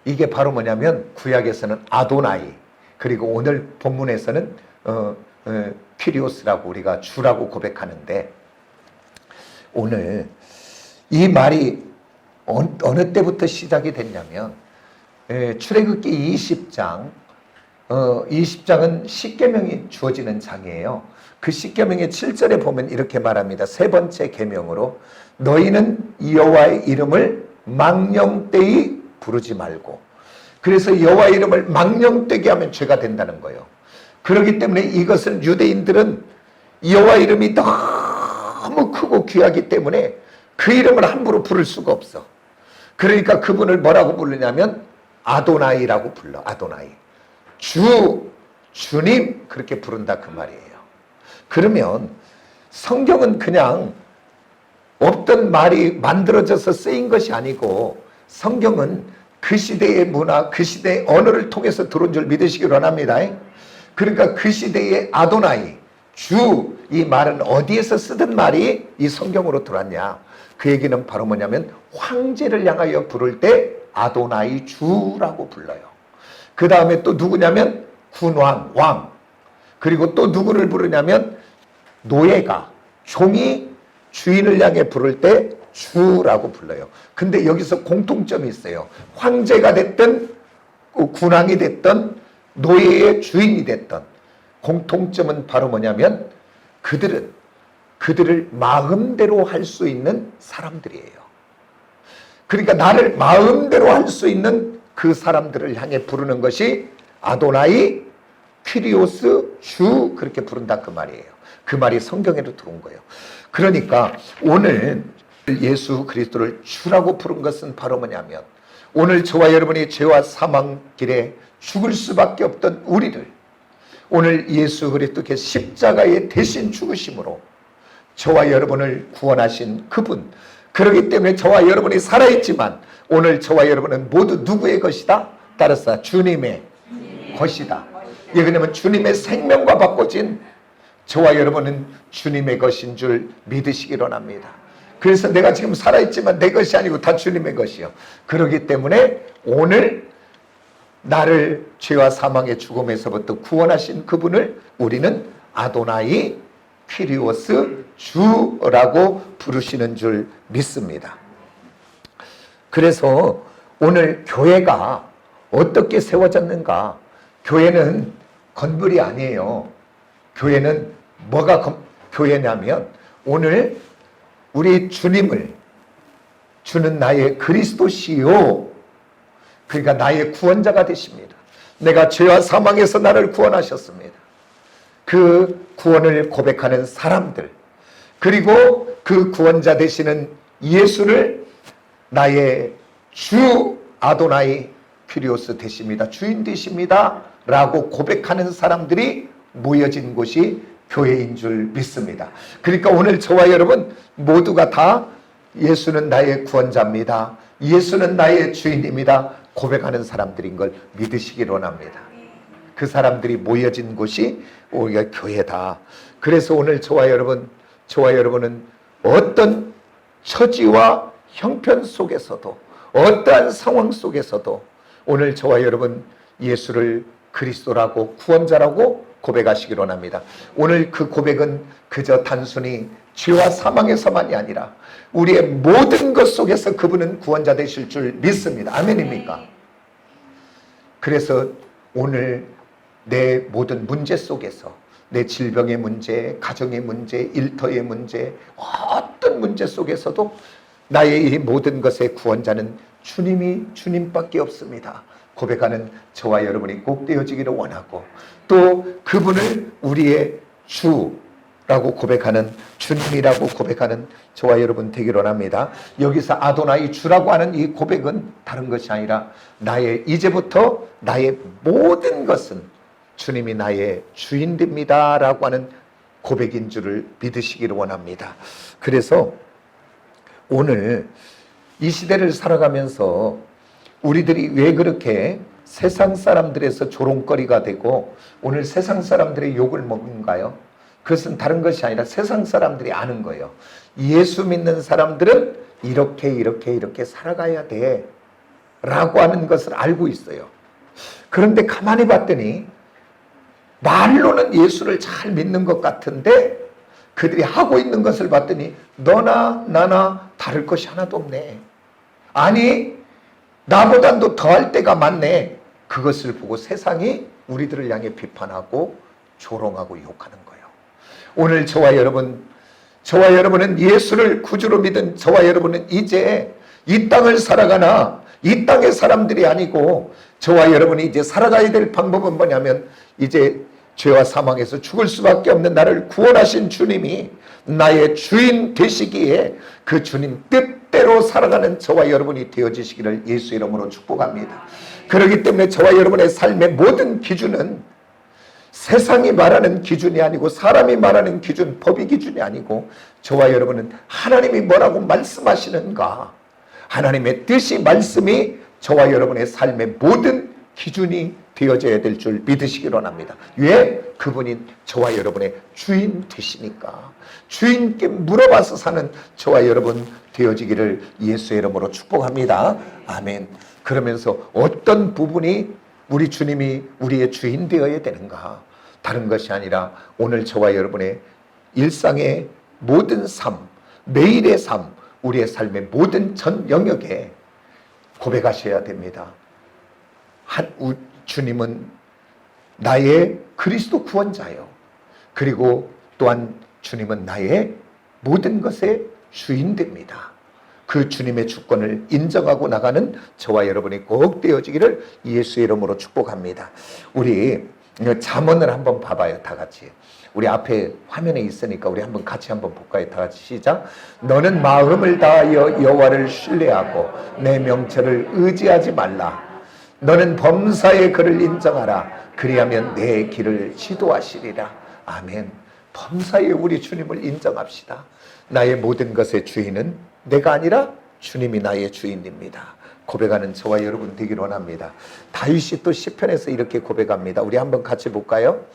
[SPEAKER 1] 이게 바로 뭐냐면 구약에서는 아도나이, 그리고 오늘 본문에서는 퀴리오스라고 우리가 주라고 고백하는데, 오늘 이 말이 어느 때부터 시작이 됐냐면 출애굽기 20장 20장은 십계명이 주어지는 장이에요. 그 십계명의 7절에 보면 이렇게 말합니다. 세 번째 계명으로 너희는 여호와의 이름을 망령되이 부르지 말고. 그래서 여호와의 이름을 망령되게 하면 죄가 된다는 거예요. 그렇기 때문에 이것은 유대인들은 여호와의 이름이 너무 크고 귀하기 때문에 그 이름을 함부로 부를 수가 없어. 그러니까 그분을 뭐라고 부르냐면 아도나이라고 불러. 아도나이. 주님, 그렇게 부른다, 그 말이에요. 그러면 성경은 그냥 없던 말이 만들어져서 쓰인 것이 아니고, 성경은 그 시대의 문화, 그 시대의 언어를 통해서 들어온 줄 믿으시기 원합니다. 그러니까 그 시대의 아도나이, 주, 이 말은 어디에서 쓰던 말이 이 성경으로 들어왔냐? 그 얘기는 바로 뭐냐면 황제를 향하여 부를 때 아도나이 주라고 불러요. 그 다음에 또 누구냐면 군왕, 왕. 그리고 또 누구를 부르냐면 노예가, 종이 주인을 향해 부를 때 주라고 불러요. 근데 여기서 공통점이 있어요. 황제가 됐든 군왕이 됐든 노예의 주인이 됐든 공통점은 바로 뭐냐면 그들을 마음대로 할 수 있는 사람들이에요. 그러니까 나를 마음대로 할 수 있는 그 사람들을 향해 부르는 것이 아도나이, 퀴리오스, 주, 그렇게 부른다, 그 말이에요. 그 말이 성경에도 들어온 거예요. 그러니까 오늘 예수 그리스도를 주라고 부른 것은 바로 뭐냐면, 오늘 저와 여러분이 죄와 사망 길에 죽을 수밖에 없던 우리를 오늘 예수 그리스도께 십자가의 대신 죽으심으로 저와 여러분을 구원하신 그분, 그렇기 때문에 저와 여러분이 살아있지만 오늘 저와 여러분은 모두 누구의 것이다? 따라서 주님의 것이다. 예, 왜냐하면 주님의 생명과 바꿔진 저와 여러분은 주님의 것인 줄 믿으시기 원합니다. 그래서 내가 지금 살아있지만 내 것이 아니고 다 주님의 것이요. 그렇기 때문에 오늘 나를 죄와 사망의 죽음에서부터 구원하신 그분을 우리는 아도나이, 퀴리오스 주라고 부르시는 줄 믿습니다. 그래서 오늘 교회가 어떻게 세워졌는가? 교회는 건물이 아니에요. 교회는 뭐가 교회냐면 오늘 우리 주님을 주는 나의 그리스도시요, 그러니까 나의 구원자가 되십니다. 내가 죄와 사망에서 나를 구원하셨습니다. 그 구원을 고백하는 사람들, 그리고 그 구원자 되시는 예수를 나의 주 아도나이 퀴리오스 되십니다, 주인 되십니다 라고 고백하는 사람들이 모여진 곳이 교회인 줄 믿습니다. 그러니까 오늘 저와 여러분 모두가 다 예수는 나의 구원자입니다, 예수는 나의 주인입니다 고백하는 사람들인 걸 믿으시기 원합니다. 그 사람들이 모여진 곳이 우리가 교회다. 그래서 오늘 저와 여러분은 어떤 처지와 형편 속에서도, 어떠한 상황 속에서도 오늘 저와 여러분 예수를 그리스도라고 구원자라고 고백하시기 원합니다. 오늘 그 고백은 그저 단순히 죄와 사망에서만이 아니라 우리의 모든 것 속에서 그분은 구원자 되실 줄 믿습니다. 아멘입니까? 그래서 오늘 내 모든 문제 속에서, 내 질병의 문제, 가정의 문제, 일터의 문제, 어떤 문제 속에서도 나의 이 모든 것의 구원자는 주님밖에 없습니다 고백하는 저와 여러분이 꼭 되어지기를 원하고, 또 그분을 우리의 주라고 고백하는, 주님이라고 고백하는 저와 여러분 되기를 원합니다. 여기서 아도나이 주라고 하는 이 고백은 다른 것이 아니라 이제부터 나의 모든 것은 주님이 나의 주인 됩니다 라고 하는 고백인 줄을 믿으시기를 원합니다. 그래서 오늘 이 시대를 살아가면서 우리들이 왜 그렇게 세상 사람들에서 조롱거리가 되고 오늘 세상 사람들의 욕을 먹는가요? 그것은 다른 것이 아니라 세상 사람들이 아는 거예요. 예수 믿는 사람들은 이렇게 살아가야 돼 라고 하는 것을 알고 있어요. 그런데 가만히 봤더니 말로는 예수를 잘 믿는 것 같은데 그들이 하고 있는 것을 봤더니 너나 나나 다를 것이 하나도 없네. 아니 나보다도 더할 때가 많네. 그것을 보고 세상이 우리들을 향해 비판하고 조롱하고 욕하는 거예요. 오늘 저와 여러분은 예수를 구주로 믿은 저와 여러분은 이제 이 땅을 살아가나 이 땅의 사람들이 아니고 저와 여러분이 이제 살아가야 될 방법은 뭐냐면 이제 죄와 사망에서 죽을 수밖에 없는 나를 구원하신 주님이 나의 주인 되시기에 그 주님 뜻대로 살아가는 저와 여러분이 되어지시기를 예수 이름으로 축복합니다. 그렇기 때문에 저와 여러분의 삶의 모든 기준은 세상이 말하는 기준이 아니고 사람이 말하는 기준, 법의 기준이 아니고 저와 여러분은 하나님이 뭐라고 말씀하시는가, 하나님의 뜻이 말씀이 저와 여러분의 삶의 모든 기준이 되어져야 될 줄 믿으시기 원합니다. 왜? 그분이 저와 여러분의 주인 되시니까. 주인께 물어봐서 사는 저와 여러분 되어지기를 예수의 이름으로 축복합니다. 아멘. 그러면서 어떤 부분이 우리 주님이 우리의 주인 되어야 되는가? 다른 것이 아니라 오늘 저와 여러분의 일상의 모든 삶, 매일의 삶, 우리의 삶의 모든 전 영역에 고백하셔야 됩니다. 주님은 나의 그리스도 구원자요. 그리고 또한 주님은 나의 모든 것의 주인 됩니다. 그 주님의 주권을 인정하고 나가는 저와 여러분이 꼭 되어지기를 예수의 이름으로 축복합니다. 우리 잠언을 한번 봐봐요. 다 같이. 우리 앞에 화면에 있으니까 우리 한번 같이 한번 볼까요? 다 같이 시작. 너는 마음을 다하여 여호와를 신뢰하고 내 명철을 의지하지 말라. 너는 범사의 그를 인정하라. 그리하면 내 길을 지도하시리라. 아멘. 범사의 우리 주님을 인정합시다. 나의 모든 것의 주인은 내가 아니라 주님이 나의 주인입니다. 고백하는 저와 여러분 되기를 원합니다. 다윗이 또 시편에서 이렇게 고백합니다. 우리 한번 같이 볼까요?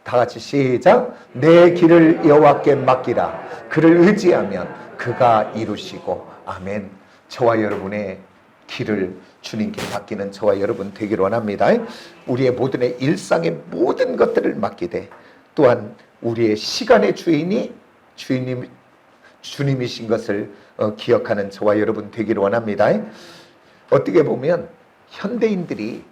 [SPEAKER 1] 다 같이 시작. 내 길을 여호와께 맡기라. 그를 의지하면 그가 이루시고. 아멘. 저와 여러분의 길을 주님께 맡기는 저와 여러분 되기를 원합니다. 우리의 모든 일상의 모든 것들을 맡기되 또한 우리의 시간의 주님이신 것을 기억하는 저와 여러분 되기를 원합니다. 어떻게 보면 현대인들이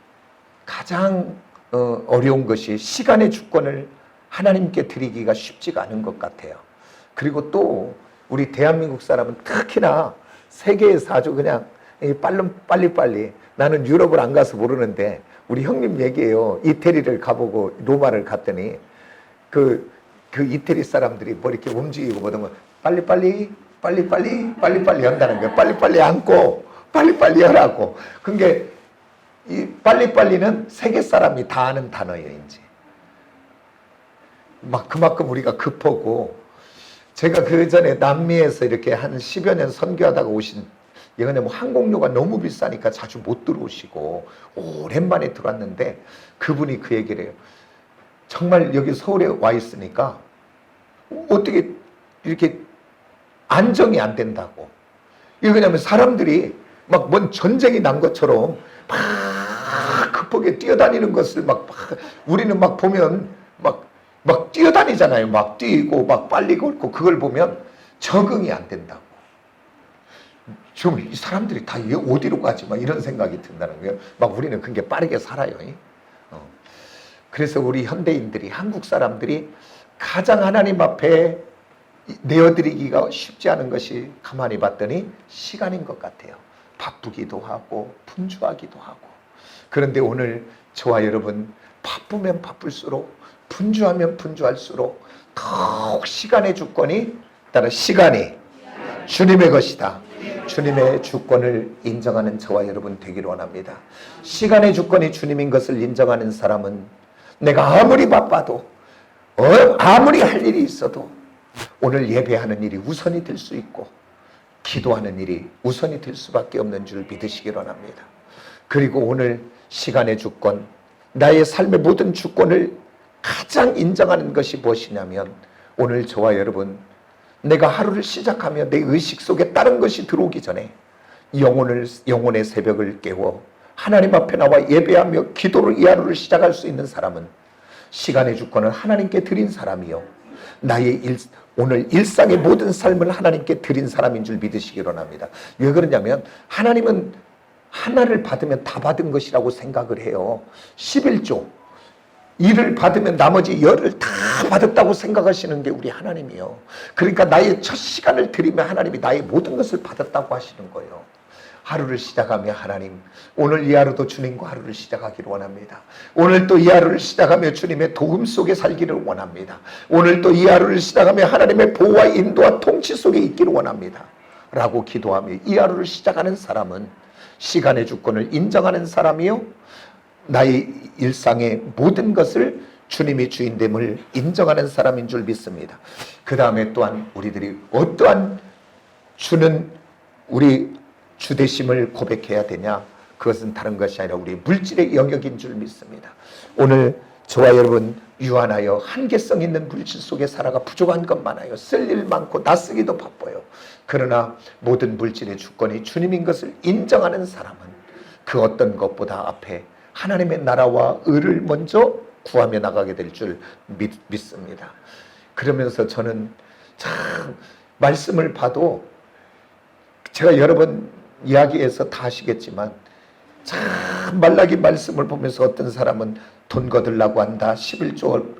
[SPEAKER 1] 가장 어려운 것이 시간의 주권을 하나님께 드리기가 쉽지가 않은 것 같아요. 그리고 또 우리 대한민국 사람은 특히나 세계에서 아주 그냥 빨리빨리, 나는 유럽을 안 가서 모르는데 우리 형님 얘기해요. 이태리를 가보고 로마를 갔더니 그 이태리 사람들이 뭐 이렇게 움직이고 보면 빨리빨리 한다는 거예요. 빨리빨리 앉고 빨리빨리 하라고. 그게 이 빨리빨리는 세계 사람이 다 아는 단어예요. 이제 막 그만큼 우리가 급하고, 제가 그 전에 남미에서 이렇게 한 10여 년 선교하다가 오신, 이거는 뭐 항공료가 너무 비싸니까 자주 못 들어오시고 오랜만에 들어왔는데 그분이 그 얘기를 해요. 정말 여기 서울에 와 있으니까 어떻게 이렇게 안정이 안 된다고. 이게 왜냐면 사람들이 막 뭔 전쟁이 난 것처럼 막 급하게 뛰어다니는 것을 막 우리는 막 보면 막 뛰어다니잖아요. 막 뛰고 막 빨리 걷고, 그걸 보면 적응이 안 된다고. 지금 이 사람들이 다 어디로 가지? 막 이런 생각이 든다는 거예요. 막 우리는 그게 빠르게 살아요. 그래서 우리 현대인들이, 한국 사람들이 가장 하나님 앞에 내어드리기가 쉽지 않은 것이 가만히 봤더니 시간인 것 같아요. 바쁘기도 하고 분주하기도 하고. 그런데 오늘 저와 여러분, 바쁘면 바쁠수록, 분주하면 분주할수록 더욱 시간의 주권이, 따라 시간이 주님의 것이다. 주님의 주권을 인정하는 저와 여러분 되기를 원합니다. 시간의 주권이 주님인 것을 인정하는 사람은 내가 아무리 바빠도, 아무리 할 일이 있어도 오늘 예배하는 일이 우선이 될 수 있고 기도하는 일이 우선이 될 수밖에 없는 줄 믿으시기 원합니다. 그리고 오늘 시간의 주권, 나의 삶의 모든 주권을 가장 인정하는 것이 무엇이냐면, 오늘 저와 여러분, 내가 하루를 시작하며 내 의식 속에 다른 것이 들어오기 전에 영혼의 새벽을 깨워 하나님 앞에 나와 예배하며 기도로 이 하루를 시작할 수 있는 사람은 시간의 주권을 하나님께 드린 사람이요, 오늘 일상의 모든 삶을 하나님께 드린 사람인 줄 믿으시기 원합니다. 왜 그러냐면 하나님은 하나를 받으면 다 받은 것이라고 생각을 해요. 11조 일을 받으면 나머지 열을 다 받았다고 생각하시는 게 우리 하나님이요. 그러니까 나의 첫 시간을 드리면 하나님이 나의 모든 것을 받았다고 하시는 거예요. 하루를 시작하며 하나님, 오늘 이 하루도 주님과 하루를 시작하기를 원합니다. 오늘 또 이 하루를 시작하며 주님의 도움 속에 살기를 원합니다. 오늘 또 이 하루를 시작하며 하나님의 보호와 인도와 통치 속에 있기를 원합니다. 라고 기도하며 이 하루를 시작하는 사람은 시간의 주권을 인정하는 사람이요, 나의 일상의 모든 것을 주님이 주인됨을 인정하는 사람인 줄 믿습니다. 그 다음에 또한 우리들이 어떠한 주는 우리 주되심을 고백해야 되냐? 그것은 다른 것이 아니라 우리 물질의 영역인 줄 믿습니다. 오늘 저와 여러분 유한하여 한계성 있는 물질 속에 살아가 부족한 것 많아요. 쓸 일 많고 낯쓰기도 바빠요. 그러나 모든 물질의 주권이 주님인 것을 인정하는 사람은 그 어떤 것보다 앞에 하나님의 나라와 의를 먼저 구하며 나가게 될 줄 믿습니다. 그러면서 저는 참 말씀을 봐도, 제가 여러 번 이야기해서 다 아시겠지만, 참 말라기 말씀을 보면서 어떤 사람은 돈 거들라고 한다, 11조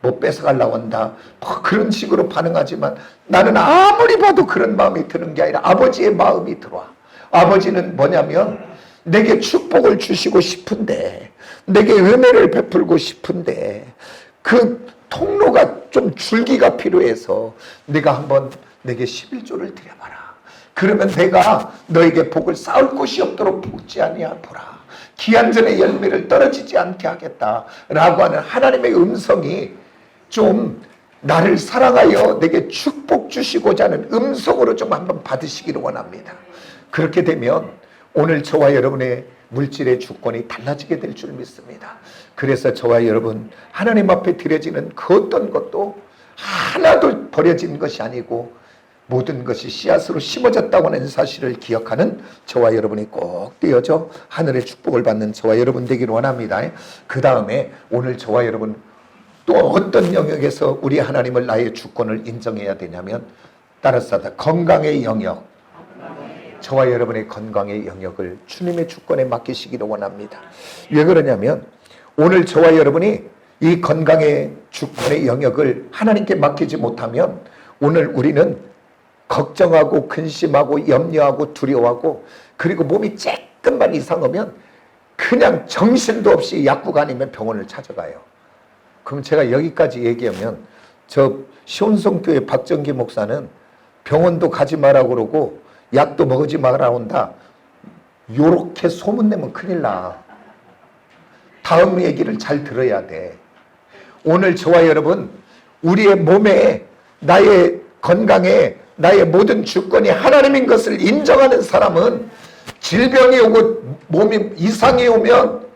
[SPEAKER 1] 뭐 뺏어가려고 한다, 뭐 그런 식으로 반응하지만 나는 아무리 봐도 그런 마음이 드는 게 아니라 아버지의 마음이 들어와. 아버지는 뭐냐면 내게 축복을 주시고 싶은데, 내게 은혜를 베풀고 싶은데 그 통로가 좀 줄기가 필요해서 네가 한번 내게 11조를 드려봐라. 그러면 내가 너에게 복을 쌓을 곳이 없도록 복지 아니하노라. 기한전의 열매를 떨어지지 않게 하겠다 라고 하는 하나님의 음성이 좀 나를 사랑하여 내게 축복 주시고자 하는 음성으로 좀 한번 받으시기를 원합니다. 그렇게 되면 오늘 저와 여러분의 물질의 주권이 달라지게 될 줄 믿습니다. 그래서 저와 여러분, 하나님 앞에 드려지는 그 어떤 것도 하나도 버려진 것이 아니고 모든 것이 씨앗으로 심어졌다고 하는 사실을 기억하는 저와 여러분이 꼭 되어져 하늘의 축복을 받는 저와 여러분 되기를 원합니다. 그 다음에 오늘 저와 여러분 또 어떤 영역에서 우리 하나님을 나의 주권을 인정해야 되냐면, 따라서 건강의 영역, 저와 여러분의 건강의 영역을 주님의 주권에 맡기시기를 원합니다. 왜 그러냐면 오늘 저와 여러분이 이 건강의 주권의 영역을 하나님께 맡기지 못하면 오늘 우리는 걱정하고 근심하고 염려하고 두려워하고, 그리고 몸이 조금만 이상하면 그냥 정신도 없이 약국 아니면 병원을 찾아가요. 그럼 제가 여기까지 얘기하면 저 시온성교회 박정기 목사는 병원도 가지 마라 그러고 약도 먹지 마라 온다, 요렇게 소문내면 큰일 나. 다음 얘기를 잘 들어야 돼. 오늘 저와 여러분, 우리의 몸에, 나의 건강에 나의 모든 주권이 하나님인 것을 인정하는 사람은 질병이 오고 몸이 이상이 오면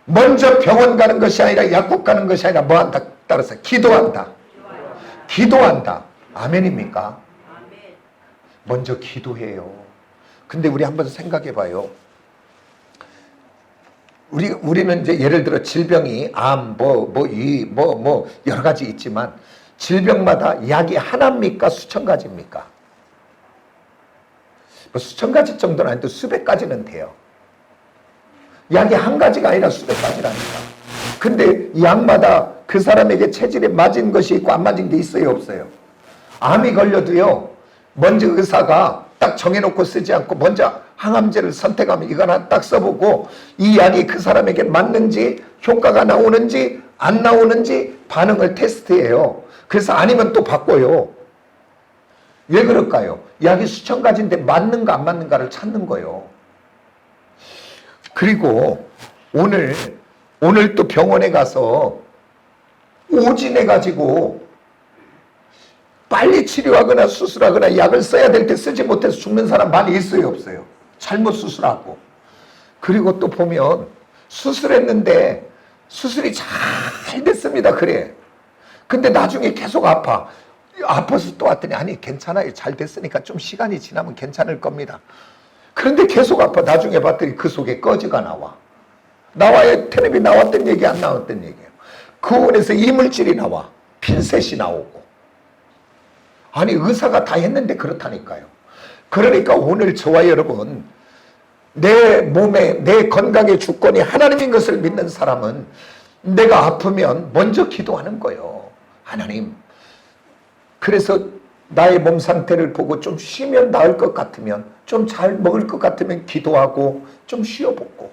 [SPEAKER 1] 먼저 병원 가는 것이 아니라 약국 가는 것이 아니라 뭐 한다? 따라서 기도한다. 기도한다. 아멘입니까? 먼저 기도해요. 근데 우리 한번 생각해 봐요. 우리는 이제 예를 들어 질병이 암, 여러 가지 있지만 질병마다 약이 하나입니까? 수천 가지입니까? 뭐 수천 가지 정도는 아닌데 수백 가지는 돼요. 약이 한 가지가 아니라 수백 가지라니까. 근데 약마다 그 사람에게 체질에 맞은 것이 있고 안 맞은 게 있어요, 없어요? 암이 걸려도요, 먼저 의사가 딱 정해놓고 쓰지 않고 먼저 항암제를 선택하면 이거 하나 딱 써보고 이 약이 그 사람에게 맞는지, 효과가 나오는지 안 나오는지 반응을 테스트해요. 그래서 아니면 또 바꿔요. 왜 그럴까요? 약이 수천 가지인데 맞는가 안 맞는가를 찾는 거예요. 그리고 오늘 또 병원에 가서 오진해가지고 빨리 치료하거나 수술하거나 약을 써야 될 때 쓰지 못해서 죽는 사람 많이 있어요, 없어요? 잘못 수술하고. 그리고 또 보면 수술했는데 수술이 잘 됐습니다. 그래. 근데 나중에 계속 아파서 또 왔더니 아니 괜찮아요. 잘 됐으니까 좀 시간이 지나면 괜찮을 겁니다. 그런데 계속 아파. 나중에 봤더니 그 속에 꺼지가 나와야 텔레비 나왔던 얘기 안 나왔던 얘기예요. 그 원에서 이물질이 나와. 핀셋이 나오고. 아니 의사가 다 했는데 그렇다니까요. 그러니까 오늘 저와 여러분, 내 몸에 내 건강의 주권이 하나님인 것을 믿는 사람은 내가 아프면 먼저 기도하는 거예요. 하나님, 그래서 나의 몸 상태를 보고 좀 쉬면 나을 것 같으면, 좀 잘 먹을 것 같으면 기도하고 좀 쉬어보고,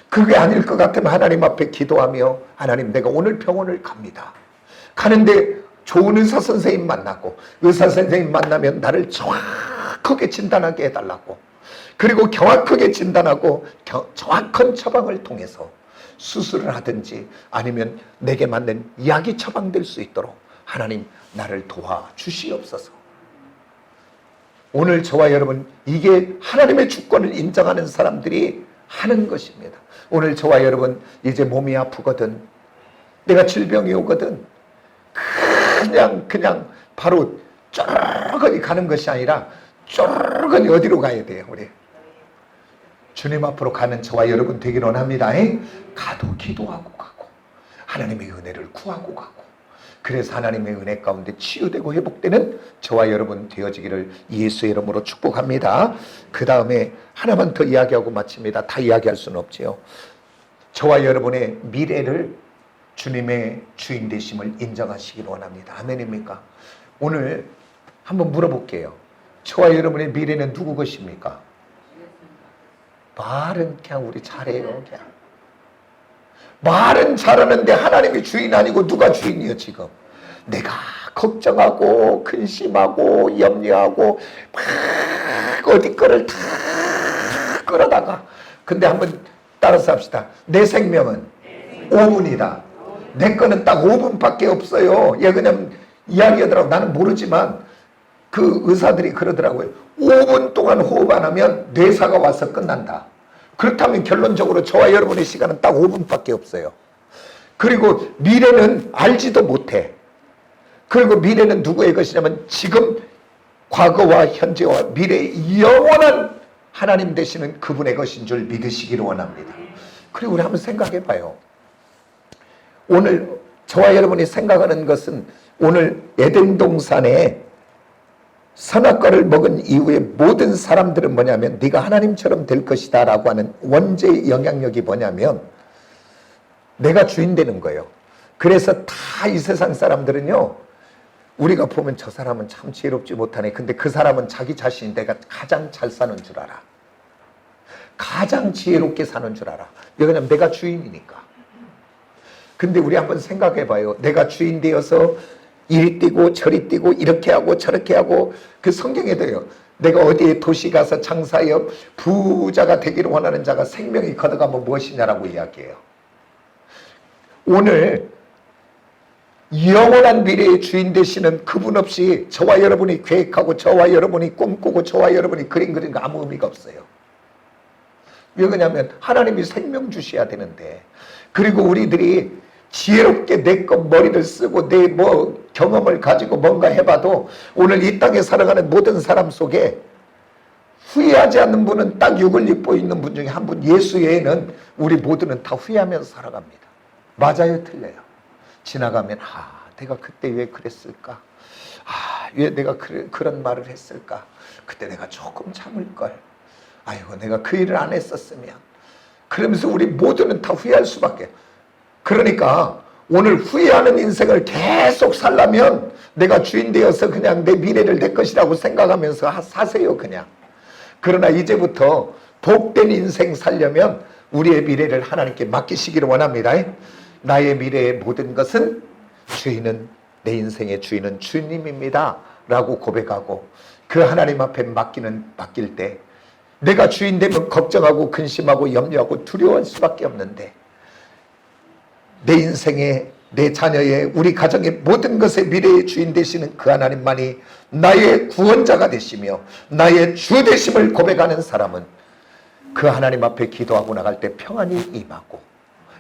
[SPEAKER 1] 그게 아닐 것 같으면 하나님 앞에 기도하며 하나님 내가 오늘 병원을 갑니다. 가는데 좋은 의사 선생님 만나고, 의사 선생님 만나면 나를 정확하게 진단하게 해달라고, 그리고 정확하게 진단하고 정확한 처방을 통해서 수술을 하든지 아니면 내게 맞는 약이 처방될 수 있도록 하나님 나를 도와주시옵소서. 오늘 저와 여러분, 이게 하나님의 주권을 인정하는 사람들이 하는 것입니다. 오늘 저와 여러분, 이제 몸이 아프거든, 내가 질병이 오거든, 그냥 바로 쫄거니 가는 것이 아니라 쫄거니 어디로 가야 돼요? 우리 주님 앞으로 가는 저와 여러분 되기를 원합니다. 가도 기도하고 가고 하나님의 은혜를 구하고 가고, 그래서 하나님의 은혜 가운데 치유되고 회복되는 저와 여러분 되어지기를 예수의 이름으로 축복합니다. 그 다음에 하나만 더 이야기하고 마칩니다. 다 이야기할 수는 없지요. 저와 여러분의 미래를 주님의 주인 되심을 인정하시기를 원합니다. 아멘입니까? 오늘 한번 물어볼게요. 저와 여러분의 미래는 누구 것입니까? 말은 그냥 우리 잘해요. 그냥 말은 잘하는데 하나님이 주인 아니고 누가 주인이요? 지금 내가 걱정하고 근심하고 염려하고 막 어디 거를 다 끌어다가, 근데 한번 따라서 합시다. 내 생명은 5분이다. 내 거는 딱 5분밖에 없어요. 얘 그냥 이야기하더라고. 나는 모르지만 그 의사들이 그러더라고요. 5분 동안 호흡 안 하면 뇌사가 와서 끝난다. 그렇다면 결론적으로 저와 여러분의 시간은 딱 5분밖에 없어요. 그리고 미래는 알지도 못해. 그리고 미래는 누구의 것이냐면 지금 과거와 현재와 미래의 영원한 하나님 되시는 그분의 것인 줄 믿으시기를 원합니다. 그리고 우리 한번 생각해 봐요. 오늘 저와 여러분이 생각하는 것은 오늘 에덴 동산에 선악과를 먹은 이후에 모든 사람들은 뭐냐면 네가 하나님처럼 될 것이다 라고 하는 원죄의 영향력이 뭐냐면 내가 주인 되는 거예요. 그래서 다 이 세상 사람들은요, 우리가 보면 저 사람은 참 지혜롭지 못하네. 근데 그 사람은 자기 자신이 내가 가장 잘 사는 줄 알아. 가장 지혜롭게 사는 줄 알아. 왜냐면 내가 주인이니까. 근데 우리 한번 생각해 봐요. 내가 주인 되어서 이리 뛰고 저리 뛰고 이렇게 하고 저렇게 하고, 그 성경에도요, 내가 어디에 도시 가서 장사하여 부자가 되기를 원하는 자가 생명이 거둬가면 무엇이냐라고 이야기해요. 오늘 영원한 미래의 주인 되시는 그분 없이 저와 여러분이 계획하고 저와 여러분이 꿈꾸고 저와 여러분이 그림 그리는 거 아무 의미가 없어요. 왜 그러냐면 하나님이 생명 주셔야 되는데, 그리고 우리들이 지혜롭게 내 것 머리를 쓰고 내 뭐 경험을 가지고 뭔가 해봐도 오늘 이 땅에 살아가는 모든 사람 속에 후회하지 않는 분은 딱 육을 입고 있는 분 중에 한 분, 예수 외에는 우리 모두는 다 후회하면서 살아갑니다. 맞아요, 틀려요? 지나가면 내가 그때 왜 그랬을까? 왜 내가 그런 말을 했을까? 그때 내가 조금 참을걸. 아이고, 내가 그 일을 안 했었으면. 그러면서 우리 모두는 다 후회할 수밖에. 그러니까 오늘 후회하는 인생을 계속 살려면 내가 주인 되어서 그냥 내 미래를 내 것이라고 생각하면서 사세요, 그냥. 그러나 이제부터 복된 인생 살려면 우리의 미래를 하나님께 맡기시기를 원합니다. 나의 미래의 모든 것은 주인은, 내 인생의 주인은 주님입니다 라고 고백하고 그 하나님 앞에 맡길 때 내가 주인 되면 걱정하고 근심하고 염려하고 두려워할 수밖에 없는데, 내 인생의, 내 자녀의, 우리 가정의 모든 것의 미래의 주인 되시는 그 하나님만이 나의 구원자가 되시며 나의 주 되심을 고백하는 사람은 그 하나님 앞에 기도하고 나갈 때 평안이 임하고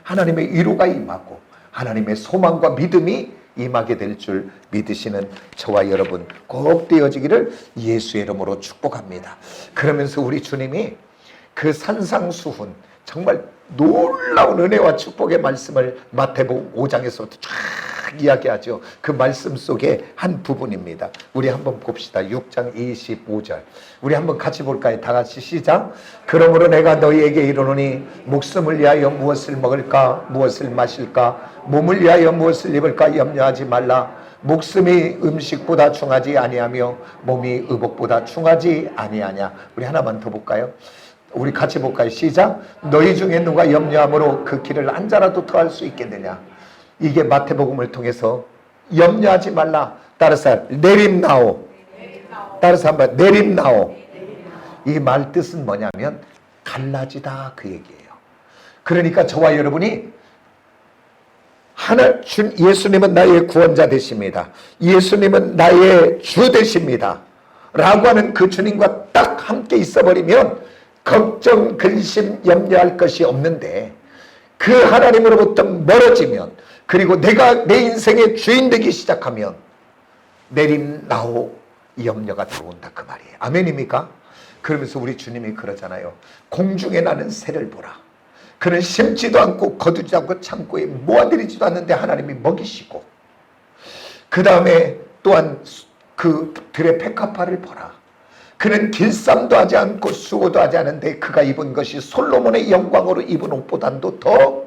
[SPEAKER 1] 하나님의 위로가 임하고 하나님의 소망과 믿음이 임하게 될 줄 믿으시는 저와 여러분 꼭 되어지기를 예수의 이름으로 축복합니다. 그러면서 우리 주님이 그 산상수훈, 정말 놀라운 은혜와 축복의 말씀을 마태복음 5장에서부터 쫙 이야기하죠. 그 말씀 속에 한 부분입니다. 우리 한번 봅시다. 6장 25절. 우리 한번 같이 볼까요? 다 같이 시작. 그러므로 내가 너희에게 이르노니 목숨을 위하여 무엇을 먹을까 무엇을 마실까 몸을 위하여 무엇을 입을까 염려하지 말라. 목숨이 음식보다 중하지 아니하며 몸이 의복보다 중하지 아니하냐. 우리 하나만 더 볼까요? 우리 같이 볼까요? 시작. 너희 중에 누가 염려함으로 그 길을 한 자라도 더할 수 있겠느냐. 이게 마태복음을 통해서 염려하지 말라. 따라서 내림나오. 따라서 한번 내림나오. 이 말 뜻은 뭐냐면 갈라지다, 그 얘기예요. 그러니까 저와 여러분이 예수님은 나의 구원자 되십니다. 예수님은 나의 주 되십니다. 라고 하는 그 주님과 딱 함께 있어버리면 걱정, 근심, 염려할 것이 없는데, 그 하나님으로부터 멀어지면, 그리고 내가 내 인생의 주인 되기 시작하면 내림나오 염려가 들어온다, 그 말이에요. 아멘입니까? 그러면서 우리 주님이 그러잖아요. 공중에 나는 새를 보라. 그는 심지도 않고 거두지 않고 창고에 모아들이지도 않는데 하나님이 먹이시고, 그 다음에 또한 그 들의 백합화를 보라. 그는 길쌈도 하지 않고 수고도 하지 않은데 그가 입은 것이 솔로몬의 영광으로 입은 옷보다도 더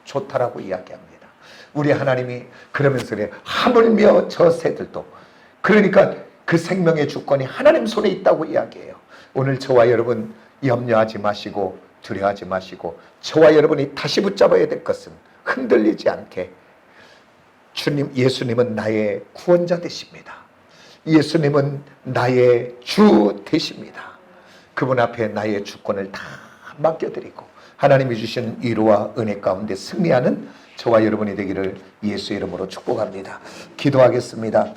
[SPEAKER 1] 좋다라고 이야기합니다. 우리 하나님이 그러면서 그래요. 하물며 저 새들도. 그러니까 그 생명의 주권이 하나님 손에 있다고 이야기해요. 오늘 저와 여러분 염려하지 마시고 두려워하지 마시고, 저와 여러분이 다시 붙잡아야 될 것은 흔들리지 않게 예수님은 나의 구원자 되십니다. 예수님은 나의 주 되십니다. 그분 앞에 나의 주권을 다 맡겨드리고 하나님이 주신 위로와 은혜 가운데 승리하는 저와 여러분이 되기를 예수 이름으로 축복합니다. 기도하겠습니다.